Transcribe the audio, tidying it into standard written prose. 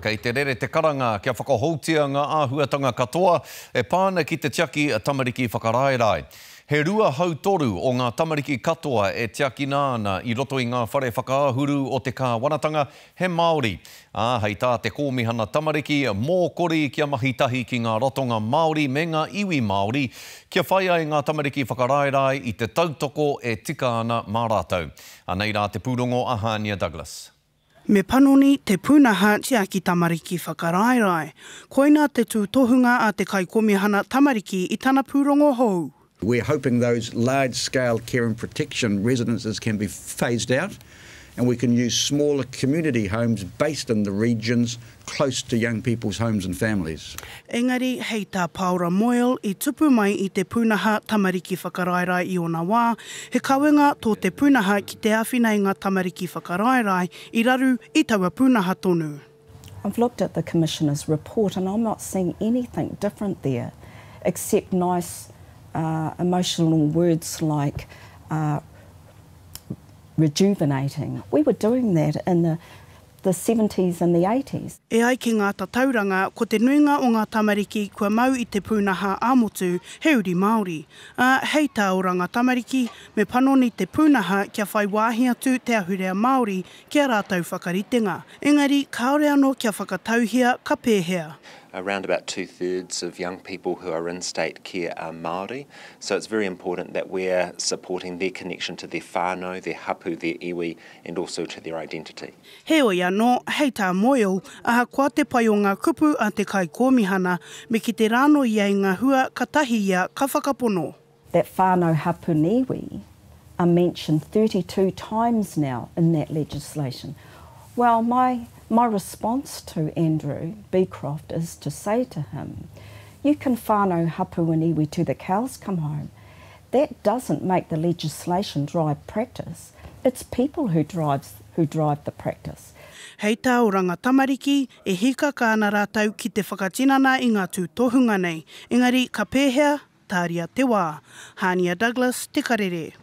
Kei te rere te karanga kia whakahoutia ngā āhuatanga katoa e pāna ki te tiaki tamariki whakaraerai. He rua hautoru o ngā tamariki katoa e tiaki nāna i roto i ngā whare whakaahuru o te kāwanatanga he Māori. Hei tā te kōmihana tamariki mōkori kia mahitahi ki ngā rotonga Māori me ngā iwi Māori kia whai ai ngā tamariki whakaraerai i te tautoko e tika ana mā rātou. Nei rā te pūrongo Ahania Douglas. Me panoni te pūnaha tiaki tamariki whakaraerai. Koina te tūtohunga a te kaikomihana tamariki i tana pūrongo hou. We're hoping those large-scale care and protection residences can be phased out and we can use smaller community homes based in the regions close to young people's homes and families. Engari, hei tā Paura Moyle i tupu mai i te pūnaha tamariki whakaraerai i ona wā, he kawenga tō te pūnaha ki te awhinei ngā tamariki whakaraerai i raru i taua pūnaha tonu. I've looked at the Commissioner's report and I'm not seeing anything different there, except nice emotional words like rejuvenating. We were doing that in the 70s and the 80s. E ai ki ngā tatauranga, ko te nuinga o ngā tamariki kua mau i te pūnaha āmotu he uri Māori. Hei tā oranga tamariki, me panoni te pūnaha kia whai wāhi atu te ahurea Māori kia rātau whakaritenga. Engari, kaore anō kia whakatauhia ka pēhea. Around about 2/3 of young people who are in state care are Māori, so it's very important that we're supporting their connection to their whānau, their hapu, their iwi, and also to their identity. He oi anō, hei tā Moyle, aha kua te pai o ngā kupu a te kai kōmihana, me ki te rāno i ai ngā hua katahi ia ka whakapono. That whānau hapu and iwi are mentioned 32 times now in that legislation. Well, my response to Andrew Beecroft is to say to him, you can whānau hapu and iwi to the cows come home. That doesn't make the legislation drive practice. It's people who drive the practice. Hei tā oranga tamariki, e hika ka ana rātau ki te whakatinana i ngā tūtohunga nei. Engari, ka pēhea, tāria te wā. Ahania Douglas, Te Karere.